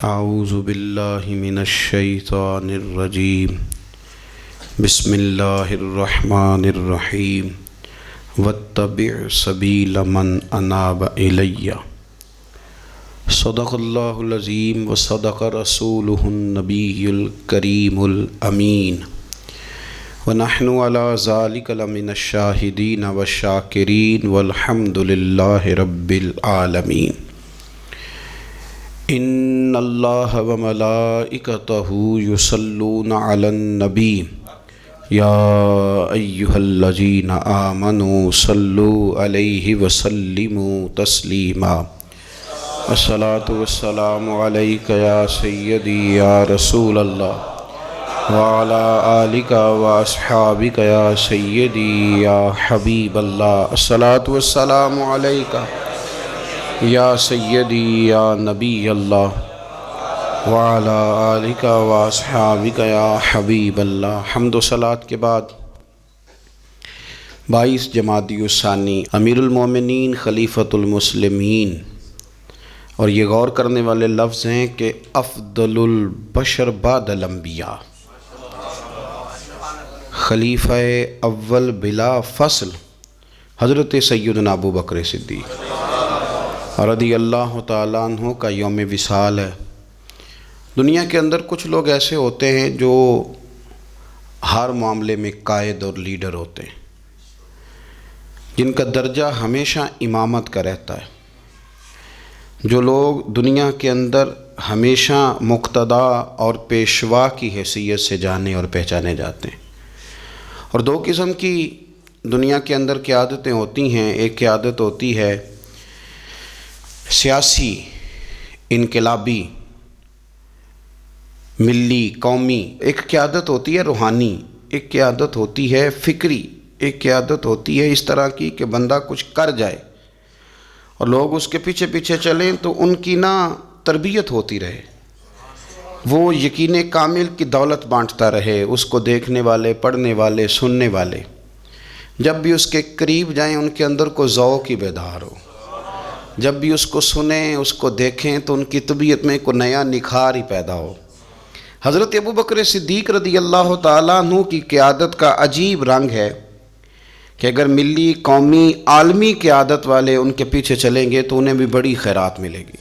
اعوذ باللہ من الشیطان الرجیم بسم اللہ الرحمن الرحیم واتبع سبیل من اناب الی صدق اللہ العظیم وصدق رسولہ النبی الکریم الامین ونحن علی ذلک لمن الشاہدین والشاکرین والحمد للہ رب العالمین۔ ان اللہ وملائکتہ یصلون علی النبی یا ایہا الذین آمنوا صلوا علیہ وسلموا تسلیما۔ الصلاۃ والسلام علیک یا سیدی یا رسول اللہ وعلی آلک واصحابک یا سیدی یا حبیب اللہ۔ الصلاۃ والسلام علیک یا سیدی یا نبی اللہ وعلی آلک واصحابک یا حبیب اللہ۔ حمد و صلاۃ کے بعد 22 جمادی الثانی امیر المومنین خلیفۃ المسلمین، اور یہ غور کرنے والے لفظ ہیں کہ افضل البشر بعد الانبیاء، خلیفہ اول بلا فصل حضرت سیدنا ابو بکر صدیق رضی اللہ تعالیٰ عنہ کا یوم وصال ہے۔ دنیا کے اندر کچھ لوگ ایسے ہوتے ہیں جو ہر معاملے میں قائد اور لیڈر ہوتے ہیں، جن کا درجہ ہمیشہ امامت کا رہتا ہے، جو لوگ دنیا کے اندر ہمیشہ مقتدا اور پیشوا کی حیثیت سے جانے اور پہچانے جاتے ہیں۔ اور دو قسم کی دنیا کے اندر قیادتیں ہوتی ہیں۔ ایک قیادت ہوتی ہے سیاسی، انقلابی، ملی، قومی، ایک قیادت ہوتی ہے روحانی، ایک قیادت ہوتی ہے فکری، ایک قیادت ہوتی ہے اس طرح کی کہ بندہ کچھ کر جائے اور لوگ اس کے پیچھے پیچھے چلیں تو ان کی تربیت ہوتی رہے، وہ یقین کامل کی دولت بانٹتا رہے، اس کو دیکھنے والے، پڑھنے والے، سننے والے جب بھی اس کے قریب جائیں ان کے اندر کو ذوق ہی بیدار ہو، جب بھی اس کو سنیں، اس کو دیکھیں تو ان کی طبیعت میں کوئی نیا نکھار ہی پیدا ہو۔ حضرت ابو بکر صدیق رضی اللہ تعالیٰ عنہ کی قیادت کا عجیب رنگ ہے کہ اگر ملی، قومی، عالمی قیادت والے ان کے پیچھے چلیں گے تو انہیں بھی بڑی خیرات ملے گی۔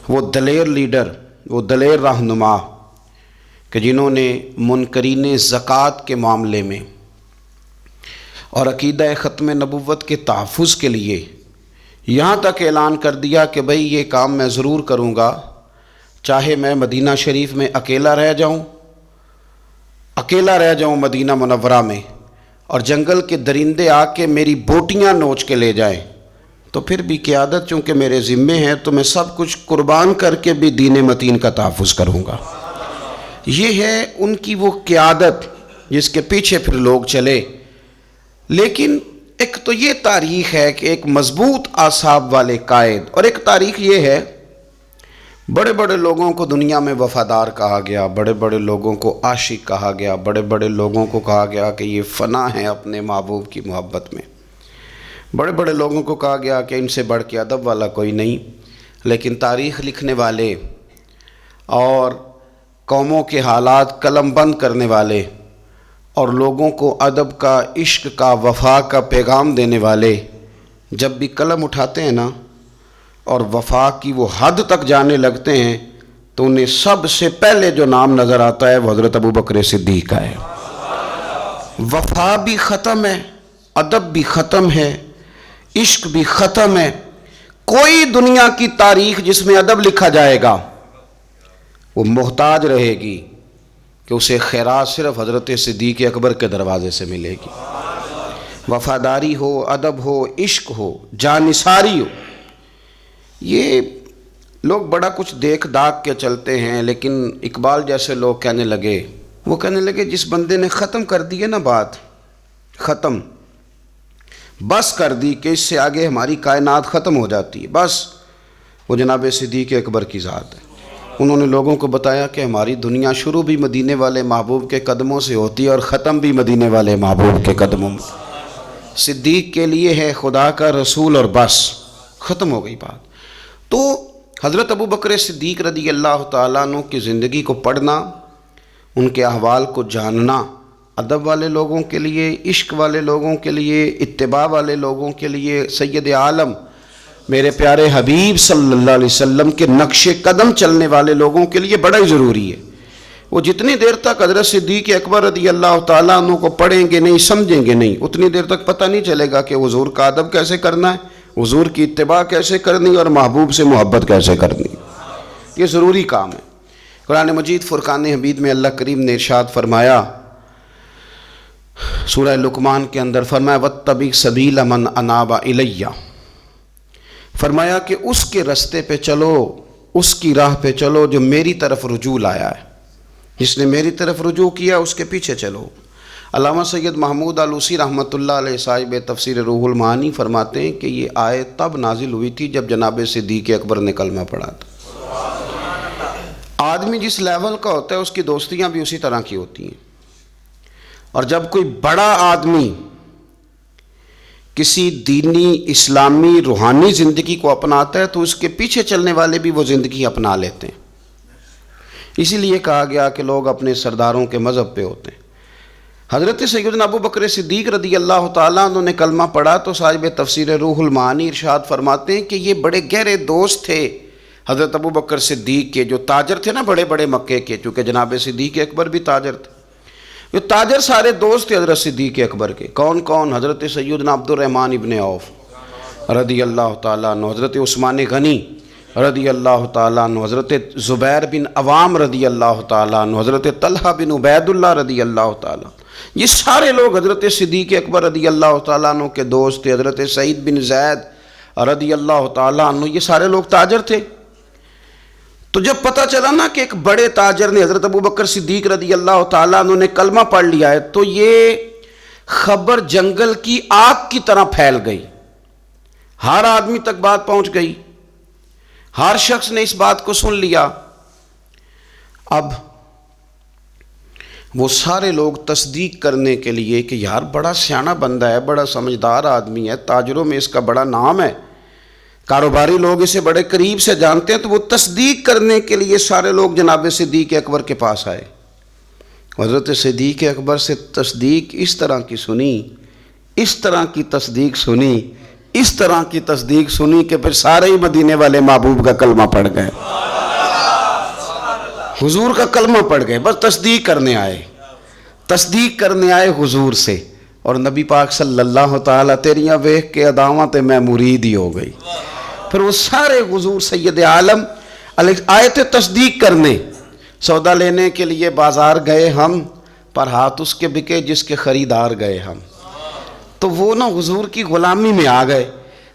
وہ دلیر لیڈر، وہ دلیر رہنما کہ جنہوں نے منکرین زکوٰۃ کے معاملے میں اور عقیدہ ختم نبوت کے تحفظ کے لیے یہاں تک اعلان کر دیا کہ بھئی یہ کام میں ضرور کروں گا، چاہے میں مدینہ شریف میں اکیلا رہ جاؤں مدینہ منورہ میں، اور جنگل کے درندے آ کے میری بوٹیاں نوچ کے لے جائیں، تو پھر بھی قیادت چونکہ میرے ذمے ہے تو میں سب کچھ قربان کر کے بھی دین متین کا تحفظ کروں گا۔ یہ ہے ان کی وہ قیادت جس کے پیچھے پھر لوگ چلے۔ لیکن ایک تو یہ تاریخ ہے کہ ایک مضبوط اعصاب والے قائد، اور ایک تاریخ یہ ہے بڑے بڑے لوگوں کو دنیا میں وفادار کہا گیا، بڑے بڑے لوگوں کو عاشق کہا گیا، بڑے بڑے لوگوں کو کہا گیا کہ یہ فنا ہے اپنے محبوب کی محبت میں، بڑے بڑے لوگوں کو کہا گیا کہ ان سے بڑھ کے ادب والا کوئی نہیں۔ لیکن تاریخ لکھنے والے اور قوموں کے حالات قلم بند کرنے والے اور لوگوں کو ادب کا، عشق کا، وفا کا پیغام دینے والے جب بھی قلم اٹھاتے ہیں اور وفا کی وہ حد تک جانے لگتے ہیں تو انہیں سب سے پہلے جو نام نظر آتا ہے وہ حضرت ابو بکر صدیق کا ہے۔ وفا بھی ختم ہے، ادب بھی ختم ہے، عشق بھی ختم ہے۔ کوئی دنیا کی تاریخ جس میں ادب لکھا جائے گا وہ محتاج رہے گی کہ اسے خیرات صرف حضرت صدیق اکبر کے دروازے سے ملے گی۔ وفاداری ہو، ادب ہو، عشق ہو، جانثاری ہو۔ یہ لوگ بڑا کچھ دیکھ داکھ کے چلتے ہیں، لیکن اقبال جیسے لوگ کہنے لگے جس بندے نے ختم کر دی ہے بات، ختم بس کر دی کہ اس سے آگے ہماری کائنات ختم ہو جاتی ہے، بس وہ جناب صدیق اکبر کی ذات ہے۔ انہوں نے لوگوں کو بتایا کہ ہماری دنیا شروع بھی مدینے والے محبوب کے قدموں سے ہوتی ہے اور ختم بھی مدینے والے محبوب کے قدموں میں۔ صدیق کے لیے ہے خدا کا رسول اور بس، ختم ہو گئی بات۔ تو حضرت ابو بکر صدیق رضی اللہ تعالیٰ عنہ کی زندگی کو پڑھنا، ان کے احوال کو جاننا ادب والے لوگوں کے لیے، عشق والے لوگوں کے لیے، اتباع والے لوگوں کے لیے، سید عالم میرے پیارے حبیب صلی اللہ علیہ وسلم کے نقش قدم چلنے والے لوگوں کے لیے بڑا ہی ضروری ہے۔ وہ جتنی دیر تک حضرت صدیق اکبر رضی اللہ تعالیٰ عنہ کو پڑھیں گے نہیں، سمجھیں گے نہیں، اتنی دیر تک پتہ نہیں چلے گا کہ حضور کا ادب کیسے کرنا ہے، حضور کی اتباع کیسے کرنی اور محبوب سے محبت کیسے کرنی۔ یہ ضروری کام ہے۔ قرآن مجید فرقان حمید میں اللہ کریم نے ارشاد فرمایا، سورہ لقمان کے اندر فرمایا وَاتَّبِعْ سَبِيلَ مَنْ أَنَابَ إِلَيَّ، فرمایا کہ اس کے رستے پہ چلو، اس کی راہ پہ چلو جو میری طرف رجوع لایا ہے، جس نے میری طرف رجوع کیا اس کے پیچھے چلو۔ علامہ سید محمود آلوسی رحمۃ اللہ علیہ صاحب تفسیر روح المعانی فرماتے ہیں کہ یہ آیت تب نازل ہوئی تھی جب جناب صدیق اکبر نے کلمہ پڑھا تھا۔ آدمی جس لیول کا ہوتا ہے اس کی دوستیاں بھی اسی طرح کی ہوتی ہیں، اور جب کوئی بڑا آدمی کسی دینی، اسلامی، روحانی زندگی کو اپناتا ہے تو اس کے پیچھے چلنے والے بھی وہ زندگی اپنا لیتے ہیں۔ اسی لیے کہا گیا کہ لوگ اپنے سرداروں کے مذہب پہ ہوتے ہیں۔ حضرت سیدنا ابو بکر صدیق رضی اللہ تعالیٰ عنہ نے کلمہ پڑھا تو صاحب تفسیر روح المعانی ارشاد فرماتے ہیں کہ یہ بڑے گہرے دوست تھے حضرت ابو بکر صدیق کے، جو تاجر تھے نا بڑے بڑے مکے کے، چونکہ جناب صدیق اکبر بھی تاجر تھے، جو تاجر سارے دوست تھے حضرت صدیق اکبر کے۔ کون کون؟ حضرت سیدنا عبد الرحمن ابن عوف رضی اللہ تعالیٰ عنہ، حضرت عثمان غنی رضی اللہ تعالیٰ عنہ، حضرت زبیر بن عوام رضی اللہ تعالیٰ عنہ، حضرت طلحہ بن عبید اللہ رضی اللہ تعالیٰ عنہ۔ یہ سارے لوگ حضرت صدیق اکبر رضی اللہ تعالیٰ عنہ کے دوست تھے۔ حضرت سعید بن زید رضی اللہ تعالیٰ عنہ، یہ سارے لوگ تاجر تھے۔ تو جب پتہ چلا نا کہ ایک بڑے تاجر نے، حضرت ابو بکر صدیق رضی اللہ تعالیٰ عنہ نے کلمہ پڑھ لیا ہے، تو یہ خبر جنگل کی آگ کی طرح پھیل گئی، ہر آدمی تک بات پہنچ گئی، ہر شخص نے اس بات کو سن لیا۔ اب وہ سارے لوگ تصدیق کرنے کے لیے کہ یار بڑا سیانہ بندہ ہے، بڑا سمجھدار آدمی ہے، تاجروں میں اس کا بڑا نام ہے، کاروباری لوگ اسے بڑے قریب سے جانتے ہیں، تو وہ تصدیق کرنے کے لیے سارے لوگ جناب صدیق اکبر کے پاس آئے۔ حضرت صدیق اکبر سے تصدیق اس طرح کی سنی، اس طرح کی تصدیق سنی، اس طرح کی تصدیق سنی کہ پھر سارے ہی مدینے والے محبوب کا کلمہ پڑھ گئے، حضور کا کلمہ پڑھ گئے، بس تصدیق کرنے آئے، تصدیق کرنے آئے حضور سے۔ اور نبی پاک صلی اللہ تعالیٰ تیریاں ویکھ کے اداواں تے میں مرید ہی ہو گئی۔ پھر وہ سارے حضور سید عالم آئے تھے تصدیق کرنے، سودا لینے کے لیے بازار گئے ہم، پر ہاتھ اس کے بکے جس کے خریدار گئے ہم۔ تو وہ نا حضور کی غلامی میں آ گئے۔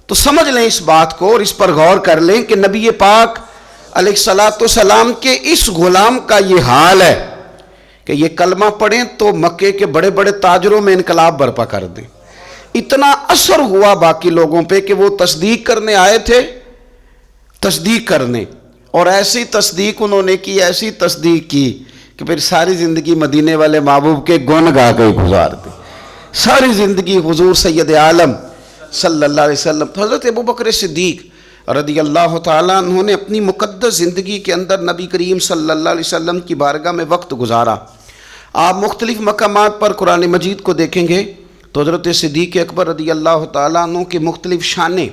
تو سمجھ لیں اس بات کو اور اس پر غور کر لیں کہ نبی پاک علیہ الصلاۃ والسلام کے اس غلام کا یہ حال ہے کہ یہ کلمہ پڑھیں تو مکے کے بڑے بڑے تاجروں میں انقلاب برپا کر دیں۔ اتنا اثر ہوا باقی لوگوں پہ کہ وہ تصدیق کرنے آئے تھے، تصدیق کرنے، اور ایسی تصدیق انہوں نے کی، ایسی تصدیق کی کہ پھر ساری زندگی مدینے والے محبوب کے گن گا کے گزار دی، ساری زندگی حضور سید عالم صلی اللہ علیہ وسلم۔ حضرت ابو بکر صدیق رضی اللہ تعالیٰ عنہ نے اپنی مقدس زندگی کے اندر نبی کریم صلی اللہ علیہ وسلم کی بارگاہ میں وقت گزارا۔ آپ مختلف مقامات پر قرآن مجید کو دیکھیں گے تو حضرت صدیق اکبر رضی اللہ تعالیٰ عنہ کی مختلف شانیں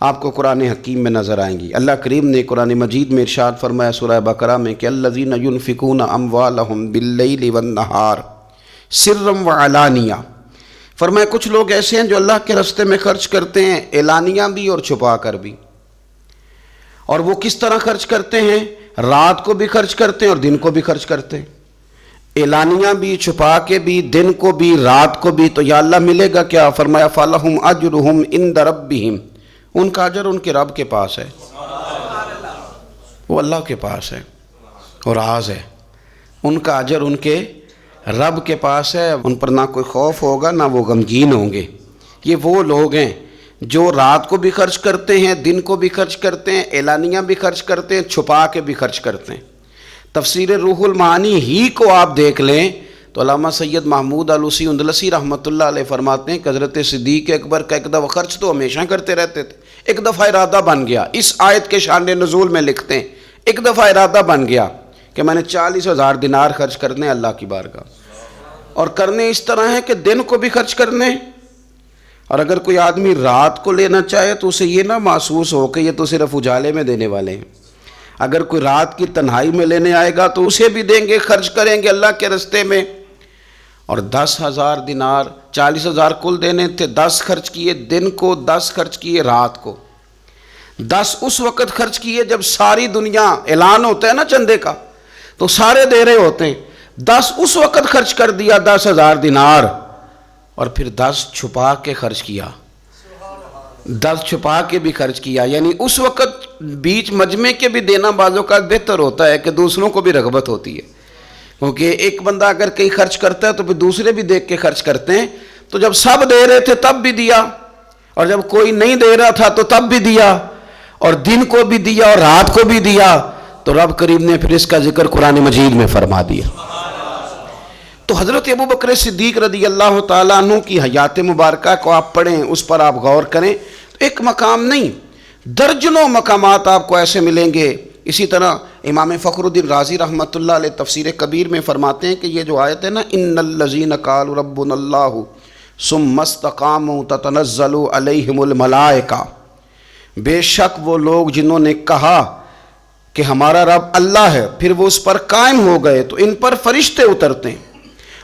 آپ کو قرآن حکیم میں نظر آئیں گی۔ اللہ کریم نے قرآن مجید میں ارشاد فرمایا سورہ بقرہ میں کہ الذین ينفقون اموالهم باللیل والنہار سرا وعلانیہ، فرمایا کچھ لوگ ایسے ہیں جو اللہ کے راستے میں خرچ کرتے ہیں، اعلانیہ بھی اور چھپا کر بھی۔ اور وہ کس طرح خرچ کرتے ہیں؟ رات کو بھی خرچ کرتے ہیں اور دن کو بھی خرچ کرتے ہیں، اعلانیہ بھی، چھپا کے بھی، دن کو بھی، رات کو بھی۔ تو یا اللہ ملے گا کیا؟ فرمایا فَلَهُمْ أَجْرُهُمْ عِنْدَ رَبِّهِمْ، ان کا اجر ان کے رب کے پاس ہے، وہ اللہ کے پاس ہے، اور راز ہے، ان کا اجر ان کے رب کے پاس ہے، ان پر نہ کوئی خوف ہوگا نہ وہ غمگین ہوں گے۔ یہ وہ لوگ ہیں جو رات کو بھی خرچ کرتے ہیں، دن کو بھی خرچ کرتے ہیں، اعلانیہ بھی خرچ کرتے ہیں، چھپا کے بھی خرچ کرتے ہیں۔ تفسیر روح المعانی ہی کو آپ دیکھ لیں تو علامہ سید محمود آلوسی اندلسی رحمۃ اللہ علیہ فرماتے ہیں کہ حضرت صدیق اکبر کا ایک دفعہ خرچ تو ہمیشہ کرتے رہتے تھے، ایک دفعہ ارادہ بن گیا، اس آیت کے شان نزول میں لکھتے ہیں ایک دفعہ ارادہ بن گیا کہ میں نے 40,000 دینار خرچ کرنے اللہ کی بارگاہ، اور کرنے اس طرح ہے کہ دن کو بھی خرچ کرنے، اور اگر کوئی آدمی رات کو لینا چاہے تو اسے یہ نہ محسوس ہو کہ یہ تو صرف اجالے میں دینے والے ہیں، اگر کوئی رات کی تنہائی میں لینے آئے گا تو اسے بھی دیں گے، خرچ کریں گے اللہ کے رستے میں۔ اور 10,000 دینار، 40,000 کل دینے تھے، 10 خرچ کیے دن کو، 10 خرچ کیے رات کو، 10 اس وقت خرچ کیے جب ساری دنیا، اعلان ہوتا ہے نا چندے کا تو سارے دے رہے ہوتے ہیں، 10 اس وقت خرچ کر دیا 10,000 دینار، اور پھر 10 چھپا کے خرچ کیا، 10 چھپا کے بھی خرچ کیا، یعنی اس وقت بیچ مجمع کے بھی دینا بعض اوقات بہتر ہوتا ہے کہ دوسروں کو بھی رغبت ہوتی ہے، کیونکہ ایک بندہ اگر کہیں خرچ کرتا ہے تو پھر دوسرے بھی دیکھ کے خرچ کرتے ہیں، تو جب سب دے رہے تھے تب بھی دیا، اور جب کوئی نہیں دے رہا تھا تو تب بھی دیا، اور دن کو بھی دیا اور رات کو بھی دیا، تو رب کریم نے پھر اس کا ذکر قرآن مجید میں فرما دیا۔ تو حضرت ابو بکر صدیق رضی اللہ تعالیٰ عنہ کی حیات مبارکہ کو آپ پڑھیں، اس پر آپ غور کریں، تو ایک مقام نہیں درجنوں مقامات آپ کو ایسے ملیں گے۔ اسی طرح امام فخر الدین رازی رحمۃ اللہ علیہ تفسیر کبیر میں فرماتے ہیں کہ یہ جو آیت ہے نا، ان الذین قالوا ربنا اللہ ثم استقاموا تتنزل علیہم الملائکہ، بے شک وہ لوگ جنہوں نے کہا کہ ہمارا رب اللہ ہے، پھر وہ اس پر قائم ہو گئے تو ان پر فرشتے اترتے ہیں،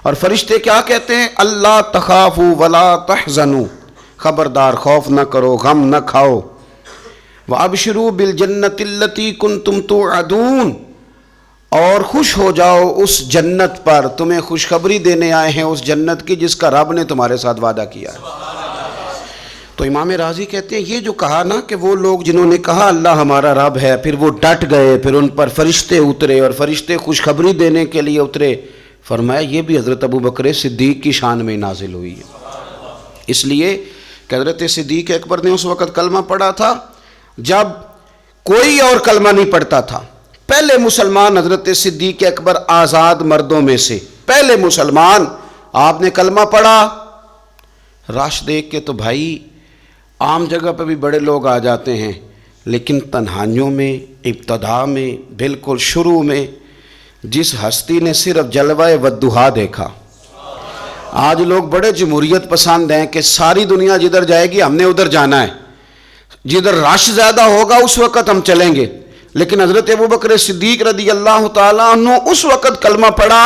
اور فرشتے کیا کہتے ہیں؟ اللہ تخافوا ولا تحزنوا، خبردار خوف نہ کرو، غم نہ کھاؤ، وَأَبْشِرُوا بِالْجَنَّةِ الَّتِي كُنْتُمْ تُوعَدُونَ، اور خوش ہو جاؤ اس جنت پر، تمہیں خوشخبری دینے آئے ہیں اس جنت کی جس کا رب نے تمہارے ساتھ وعدہ کیا ہے۔ تو امام راضی کہتے ہیں یہ جو کہا نا کہ وہ لوگ جنہوں نے کہا اللہ ہمارا رب ہے، پھر وہ ڈٹ گئے، پھر ان پر فرشتے اترے اور فرشتے خوشخبری دینے کے لیے اترے، فرمایا یہ بھی حضرت ابو بکر صدیق کی شان میں نازل ہوئی ہے۔ اس لیے کہ حضرت صدیق اکبر نے اس وقت کلمہ پڑھا تھا جب کوئی اور کلمہ نہیں پڑھتا تھا، پہلے مسلمان حضرت صدیق اکبر آزاد مردوں میں سے پہلے مسلمان، آپ نے کلمہ پڑھا، رش دیکھ کے تو بھائی عام جگہ پہ بھی بڑے لوگ آ جاتے ہیں، لیکن تنہائیوں میں، ابتدا میں، بالکل شروع میں جس ہستی نے صرف جلوہ والضحیٰ دیکھا، آج لوگ بڑے جمہوریت پسند ہیں کہ ساری دنیا جدھر جائے گی ہم نے ادھر جانا ہے، جدھر رش زیادہ ہوگا اس وقت ہم چلیں گے، لیکن حضرت ابو بکر صدیق رضی اللہ تعالیٰ عنہ اس وقت کلمہ پڑھا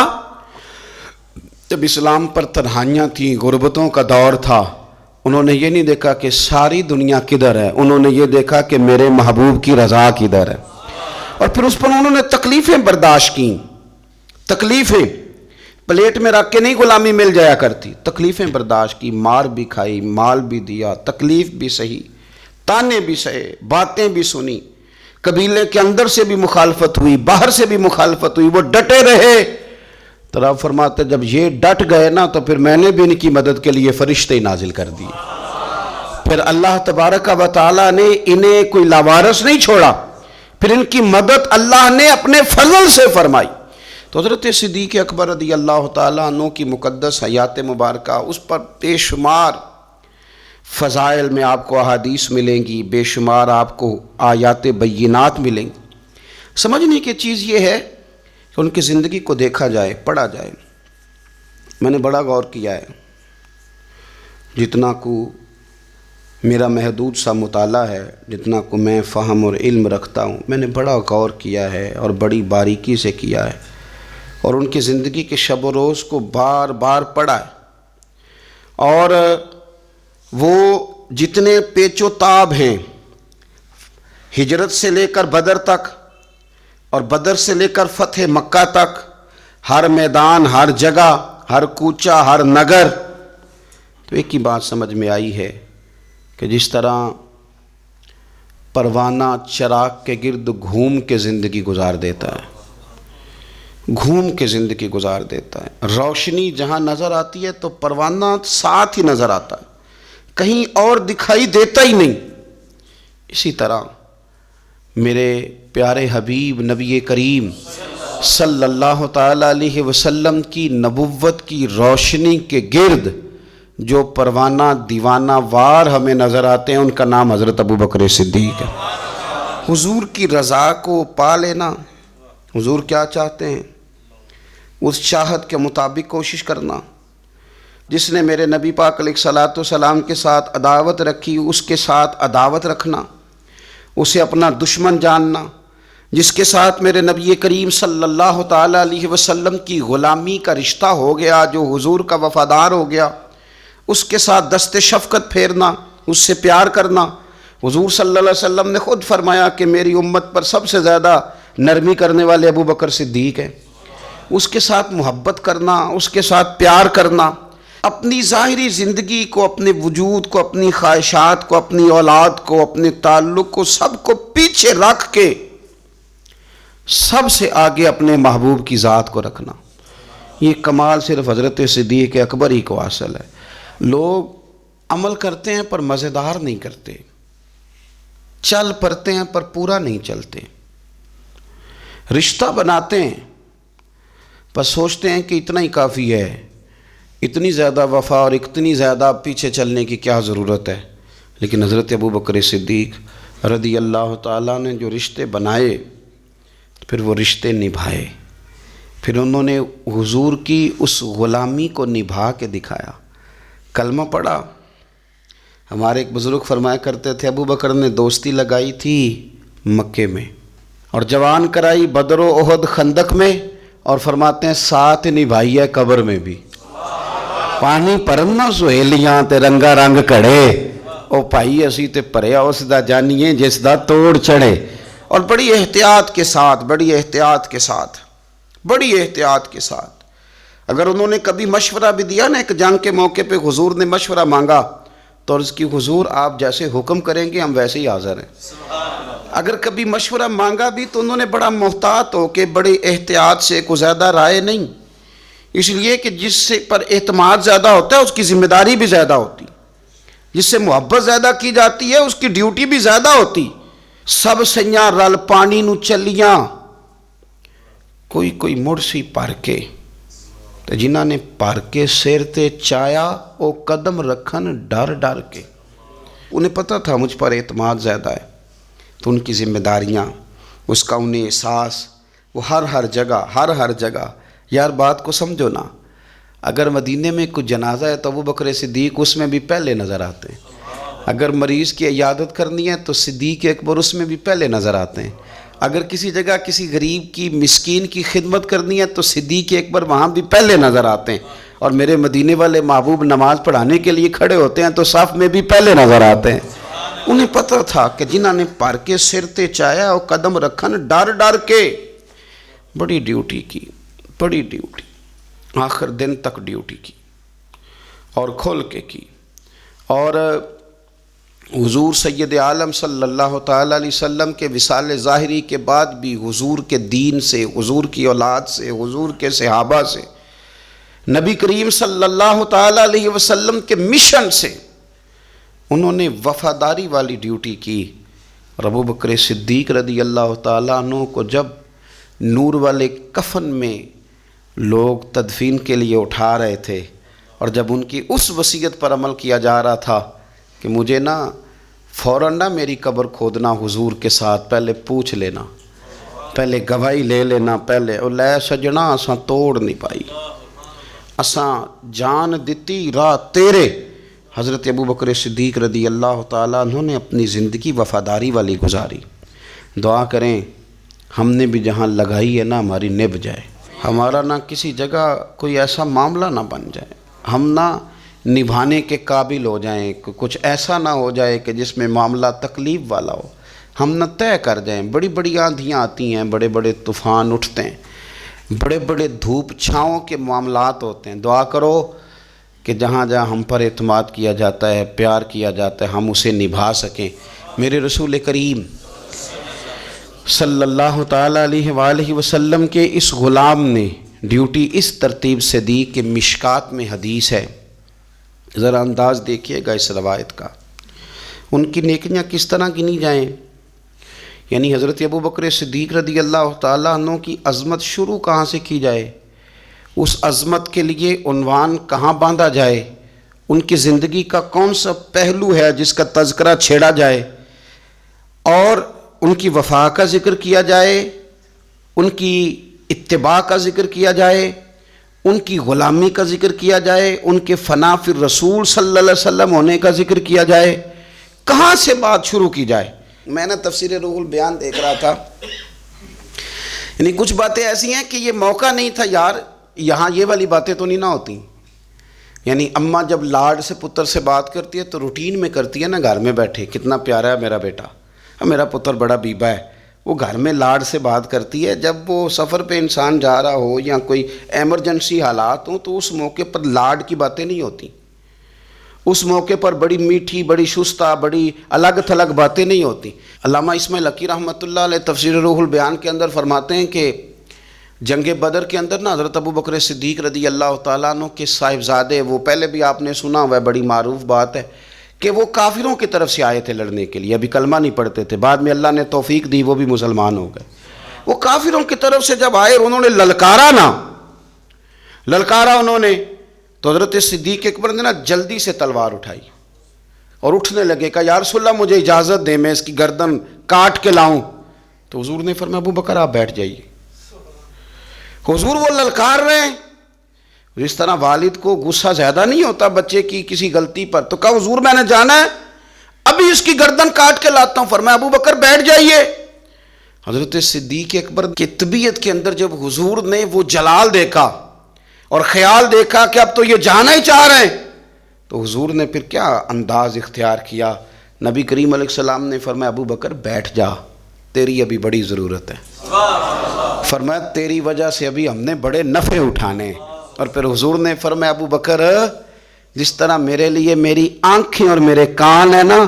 جب اسلام پر تنہائیاں تھیں، غربتوں کا دور تھا۔ انہوں نے یہ نہیں دیکھا کہ ساری دنیا کدھر ہے، انہوں نے یہ دیکھا کہ میرے محبوب کی رضا کدھر ہے، اور پھر اس پر انہوں نے تکلیفیں برداشت کیں، تکلیفیں پلیٹ میں رکھ کے نہیں غلامی مل جایا کرتی، تکلیفیں برداشت کی، مار بھی کھائی، مال بھی دیا، تکلیف بھی سہی، تانے بھی سہے، باتیں بھی سنی، قبیلے کے اندر سے بھی مخالفت ہوئی، باہر سے بھی مخالفت ہوئی، وہ ڈٹے رہے۔ تو رب فرماتے جب یہ ڈٹ گئے نا تو پھر میں نے بھی ان کی مدد کے لیے فرشتے نازل کر دیے، پھر اللہ تبارک و تعالیٰ نے انہیں کوئی لاوارث نہیں چھوڑا، پھر ان کی مدد اللہ نے اپنے فضل سے فرمائی۔ تو حضرت صدیق اکبر رضی اللہ تعالیٰ عنہ کی مقدس حیات مبارکہ، اس پر بے شمار فضائل میں آپ کو احادیث ملیں گی، بے شمار آپ کو آیات بینات ملیں گی۔ سمجھنے کی چیز یہ ہے کہ ان کی زندگی کو دیکھا جائے، پڑھا جائے۔ میں نے بڑا غور کیا ہے، جتنا کو میرا محدود سا مطالعہ ہے، جتنا کو میں فہم اور علم رکھتا ہوں، میں نے بڑا غور کیا ہے اور بڑی باریکی سے کیا ہے، اور ان کی زندگی کے شب و روز کو بار بار پڑھا ہے، اور وہ جتنے پیچ و تاب ہیں ہجرت سے لے کر بدر تک اور بدر سے لے کر فتح مکہ تک، ہر میدان، ہر جگہ، ہر کوچہ، ہر نگر، تو ایک ہی بات سمجھ میں آئی ہے کہ جس طرح پروانہ چراغ کے گرد گھوم کے زندگی گزار دیتا ہے، گھوم کے زندگی گزار دیتا ہے، روشنی جہاں نظر آتی ہے تو پروانہ ساتھ ہی نظر آتا ہے، کہیں اور دکھائی دیتا ہی نہیں۔ اسی طرح میرے پیارے حبیب نبی کریم صلی اللہ تعالیٰ علیہ وسلم کی نبوت کی روشنی کے گرد جو پروانہ دیوانہ وار ہمیں نظر آتے ہیں ان کا نام حضرت ابو بکر صدیق ہے۔ حضور کی رضا کو پا لینا، حضور کیا چاہتے ہیں اس چاہت کے مطابق کوشش کرنا۔ جس نے میرے نبی پاک علیہ الصلوۃ والسلام کے ساتھ عداوت رکھی اس کے ساتھ عداوت رکھنا، اسے اپنا دشمن جاننا۔ جس کے ساتھ میرے نبی کریم صلی اللہ تعالیٰ علیہ وسلم کی غلامی کا رشتہ ہو گیا، جو حضور کا وفادار ہو گیا، اس کے ساتھ دست شفقت پھیرنا، اس سے پیار کرنا۔ حضور صلی اللہ علیہ وسلم نے خود فرمایا کہ میری امت پر سب سے زیادہ نرمی کرنے والے ابو بکر صدیق ہیں۔ اس کے ساتھ محبت کرنا، اس کے ساتھ پیار کرنا، اپنی ظاہری زندگی کو، اپنے وجود کو، اپنی خواہشات کو، اپنی اولاد کو، اپنے تعلق کو، سب کو پیچھے رکھ کے سب سے آگے اپنے محبوب کی ذات کو رکھنا۔ یہ کمال صرف حضرت صدیق اکبر ہی کو حاصل ہے۔ لوگ عمل کرتے ہیں پر مزیدار نہیں کرتے، چل پڑتے ہیں پر پورا نہیں چلتے، رشتہ بناتے ہیں پر سوچتے ہیں کہ اتنا ہی کافی ہے، اتنی زیادہ وفا اور اتنی زیادہ پیچھے چلنے کی کیا ضرورت ہے۔ لیکن حضرت ابو بکر صدیق رضی اللہ تعالیٰ نے جو رشتے بنائے، پھر وہ رشتے نبھائے، پھر انہوں نے حضور کی اس غلامی کو نبھا کے دکھایا۔ کلمہ پڑھا۔ ہمارے ایک بزرگ فرمایا کرتے تھے ابو بکر نے دوستی لگائی تھی مکے میں اور جوان کرائی بدر و احد خندق میں، اور فرماتے ہیں ساتھ نبھائی ہے قبر میں بھی۔ پانی پرنا سہیلیاں تے رنگا رنگ کڑے، او بھائی اسی تے پریا اس دا جانیے جس دا توڑ چڑھے۔ اور بڑی احتیاط کے ساتھ، بڑی احتیاط کے ساتھ، بڑی احتیاط کے ساتھ، اگر انہوں نے کبھی مشورہ بھی دیا نا، ایک جنگ کے موقع پہ حضور نے مشورہ مانگا تو عرض کی حضور آپ جیسے حکم کریں گے ہم ویسے ہی حاضر ہیں۔ اگر کبھی مشورہ مانگا بھی تو انہوں نے بڑا محتاط ہو کے بڑی احتیاط سے، کوئی زیادہ رائے نہیں، اس لیے کہ جس سے پر اعتماد زیادہ ہوتا ہے اس کی ذمہ داری بھی زیادہ ہوتی، جس سے محبت زیادہ کی جاتی ہے اس کی ڈیوٹی بھی زیادہ ہوتی۔ سب سیاں رل پانی نو چلیاں، کوئی مڑ سی پر کے، تو جنہاں نے پر کے سیر تے چایا او قدم رکھن ڈر ڈر کے۔ انہیں پتہ تھا مجھ پر اعتماد زیادہ ہے، تو ان کی ذمہ داریاں، اس کا انہیں احساس، وہ ہر جگہ۔ یار بات کو سمجھو نا، اگر مدینے میں کوئی جنازہ ہے تو ابو بکر صدیق اس میں بھی پہلے نظر آتے ہیں، اگر مریض کی عیادت کرنی ہے تو صدیق اکبر اس میں بھی پہلے نظر آتے ہیں، اگر کسی جگہ کسی غریب کی مسکین کی خدمت کرنی ہے تو صدیق اکبر وہاں بھی پہلے نظر آتے ہیں، اور میرے مدینے والے محبوب نماز پڑھانے کے لیے کھڑے ہوتے ہیں تو صف میں بھی پہلے نظر آتے ہیں۔ انہیں پتہ تھا کہ جنہاں نے پر کے سر تے چایا اور قدم رکھن ڈر ڈر کے، بڑی ڈیوٹی کی، بڑی ڈیوٹی، آخر دن تک ڈیوٹی کی اور کھول کے کی۔ اور حضور سید عالم صلی اللہ تعالیٰ علیہ وسلم کے وصال ظاہری کے بعد بھی حضور کے دین سے، حضور کی اولاد سے، حضور کے صحابہ سے، نبی کریم صلی اللہ تعالیٰ علیہ وسلم کے مشن سے انہوں نے وفاداری والی ڈیوٹی کی۔ اور ابو بکر صدیق رضی اللہ تعالیٰ عنہ کو جب نور والے کفن میں لوگ تدفین کے لیے اٹھا رہے تھے، اور جب ان کی اس وصیت پر عمل کیا جا رہا تھا کہ مجھے نا فوراً نہ میری قبر کھودنا حضور کے ساتھ، پہلے پوچھ لینا، پہلے گواہی لے لینا، پہلے او لے سجنا اساں توڑ نہیں پائی، اساں جان دیتی راہ تیرے۔ حضرت ابو بکر صدیق رضی اللہ تعالیٰ عنہ نے اپنی زندگی وفاداری والی گزاری۔ دعا کریں ہم نے بھی جہاں لگائی ہے نا ہماری نبھ جائے، ہمارا نہ کسی جگہ کوئی ایسا معاملہ نہ بن جائے، ہم نہ نبھانے کے قابل ہو جائیں، کچھ ایسا نہ ہو جائے کہ جس میں معاملہ تکلیف والا ہو، ہم نہ طے کر جائیں۔ بڑی بڑی آندھیاں آتی ہیں، بڑے بڑے طوفان اٹھتے ہیں، بڑے بڑے دھوپ چھاؤں کے معاملات ہوتے ہیں۔ دعا کرو کہ جہاں جہاں ہم پر اعتماد کیا جاتا ہے، پیار کیا جاتا ہے، ہم اسے نبھا سکیں۔ میرے رسول کریم صلی اللہ تعالیٰ علیہ وآلہ وسلم کے اس غلام نے ڈیوٹی اس ترتیب سے دی کہ مشکات میں حدیث ہے، ذرا انداز دیکھیے گا اس روایت کا، ان کی نیکیاں کس طرح گنی جائیں۔ یعنی حضرت ابو بکر صدیق رضی اللہ تعالیٰ عنہ کی عظمت شروع کہاں سے کی جائے، اس عظمت کے لیے عنوان کہاں باندھا جائے، ان کی زندگی کا کون سا پہلو ہے جس کا تذکرہ چھیڑا جائے اور ان کی وفا کا ذکر کیا جائے، ان کی اتباع کا ذکر کیا جائے، ان کی غلامی کا ذکر کیا جائے، ان کے فنا فی الرسول صلی اللہ علیہ وسلم ہونے کا ذکر کیا جائے، کہاں سے بات شروع کی جائے؟ میں نے تفسیر روح البیان دیکھ رہا تھا، یعنی کچھ باتیں ایسی ہیں کہ یہ موقع نہیں تھا یار، یہاں یہ والی باتیں تو نہیں نہ ہوتی. یعنی اماں جب لاڈ سے پتر سے بات کرتی ہے تو روٹین میں کرتی ہے نا، گھر میں بیٹھے کتنا پیارا ہے میرا بیٹا، میرا پتر بڑا بیبا ہے، وہ گھر میں لاڈ سے بات کرتی ہے. جب وہ سفر پہ انسان جا رہا ہو یا کوئی ایمرجنسی حالات ہوں تو اس موقع پر لاڈ کی باتیں نہیں ہوتی، اس موقع پر بڑی میٹھی، بڑی شستہ، بڑی الگ تھلگ باتیں نہیں ہوتی. علامہ اسماعیل حقی رحمۃ اللہ علیہ تفسیر روح البیان کے اندر فرماتے ہیں کہ جنگ بدر کے اندر نا حضرت ابو بکر صدیق رضی اللہ تعالیٰ عنہ کے صاحبزادے، وہ پہلے بھی آپ نے سنا ہوا ہے، بڑی معروف بات ہے کہ وہ کافروں کی طرف سے آئے تھے لڑنے کے لیے، ابھی کلمہ نہیں پڑھتے تھے، بعد میں اللہ نے توفیق دی وہ بھی مسلمان ہو گئے. وہ کافروں کی طرف سے جب آئے اور انہوں نے للکارا انہوں نے، تو حضرت صدیق اکبر نے نا جلدی سے تلوار اٹھائی اور اٹھنے لگے، کہا یا رسول اللہ مجھے اجازت دیں میں اس کی گردن کاٹ کے لاؤں. تو حضور نے فرمایا ابو بکر آپ بیٹھ جائیے. حضور وہ للکار رہے ہیں، جس طرح والد کو غصہ زیادہ نہیں ہوتا بچے کی کسی غلطی پر، تو کہا حضور میں نے جانا ہے، ابھی اس کی گردن کاٹ کے لاتا ہوں. فرمایا ابو بکر بیٹھ جائیے. حضرت صدیق اکبر کی طبیعت کے اندر جب حضور نے وہ جلال دیکھا اور خیال دیکھا کہ اب تو یہ جانا ہی چاہ رہے ہیں، تو حضور نے پھر کیا انداز اختیار کیا. نبی کریم علیہ السلام نے فرمایا ابو بکر بیٹھ جا، تیری ابھی بڑی ضرورت ہے. فرمایا تیری وجہ سے ابھی ہم نے بڑے نفع اٹھانے. اور پھر حضور نے فرمایا ابو بکر جس طرح میرے لیے میری آنکھیں اور میرے کان ہیں نا،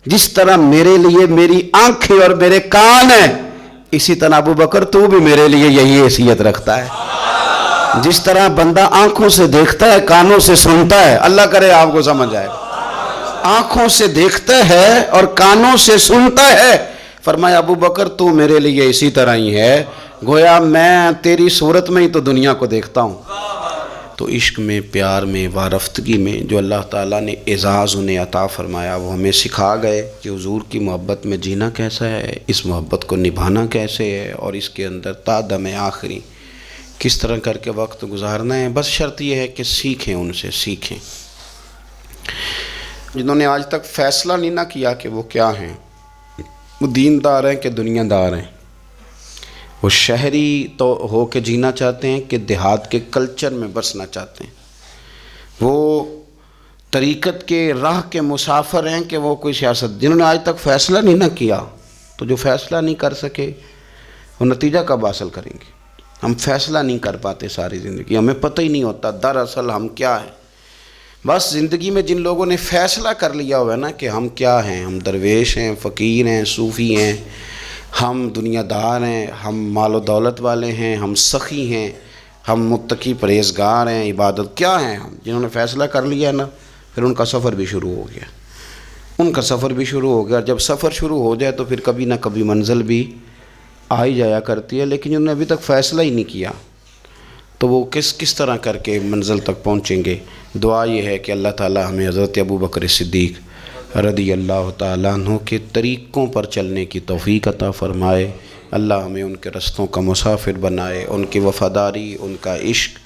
جس طرح میرے لیے میری آنکھیں اور میرے کان ہیں، اسی طرح ابو بکر تو بھی میرے لیے یہی حیثیت رکھتا ہے. جس طرح بندہ آنکھوں سے دیکھتا ہے کانوں سے سنتا ہے، اللہ کرے آپ کو سمجھ آئے، آنکھوں سے دیکھتا ہے اور کانوں سے سنتا ہے. فرمایا ابو بکر تو میرے لیے اسی طرح ہی ہے، گویا میں تیری صورت میں ہی تو دنیا کو دیکھتا ہوں. تو عشق میں، پیار میں، وارفتگی میں جو اللہ تعالیٰ نے اعزاز انہیں عطا فرمایا وہ ہمیں سکھا گئے کہ حضور کی محبت میں جینا کیسا ہے، اس محبت کو نبھانا کیسے ہے، اور اس کے اندر تا دم آخری کس طرح کر کے وقت گزارنا ہے. بس شرط یہ ہے کہ سیکھیں، ان سے سیکھیں. جنہوں نے آج تک فیصلہ نہیں نہ کیا کہ وہ کیا ہیں، وہ دیندار ہیں کہ دنیا دار ہیں، وہ شہری تو ہو کے جینا چاہتے ہیں کہ دیہات کے کلچر میں بسنا چاہتے ہیں، وہ طریقت کے راہ کے مسافر ہیں کہ وہ کوئی سیاست. جنہوں نے آج تک فیصلہ نہیں نہ کیا تو جو فیصلہ نہیں کر سکے وہ نتیجہ کب حاصل کریں گے؟ ہم فیصلہ نہیں کر پاتے ساری زندگی، ہمیں پتہ ہی نہیں ہوتا دراصل ہم کیا ہیں. بس زندگی میں جن لوگوں نے فیصلہ کر لیا ہوا ہے نا کہ ہم کیا ہیں، ہم درویش ہیں، فقیر ہیں، صوفی ہیں، ہم دنیا دار ہیں، ہم مال و دولت والے ہیں، ہم سخی ہیں، ہم متقی پرہیزگار ہیں، عبادت کیا ہیں ہم، جنہوں نے فیصلہ کر لیا ہے نا، پھر ان کا سفر بھی شروع ہو گیا، ان کا سفر بھی شروع ہو گیا. جب سفر شروع ہو جائے تو پھر کبھی نہ کبھی منزل بھی آ ہی جایا کرتی ہے. لیکن جنہوں نے ابھی تک فیصلہ ہی نہیں کیا تو وہ کس طرح کر کے منزل تک پہنچیں گے. دعا یہ ہے کہ اللہ تعالی ہمیں حضرت ابو بکر صدیق رضی اللہ تعالیٰ عنہ کے طریقوں پر چلنے کی توفیق عطا فرمائے. اللہ ہمیں ان کے رستوں کا مسافر بنائے، ان کی وفاداری، ان کا عشق،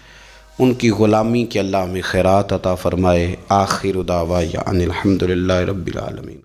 ان کی غلامی کے اللہ ہمیں خیرات عطا فرمائے. آخر دعوانا ان الحمد للہ رب العالمین.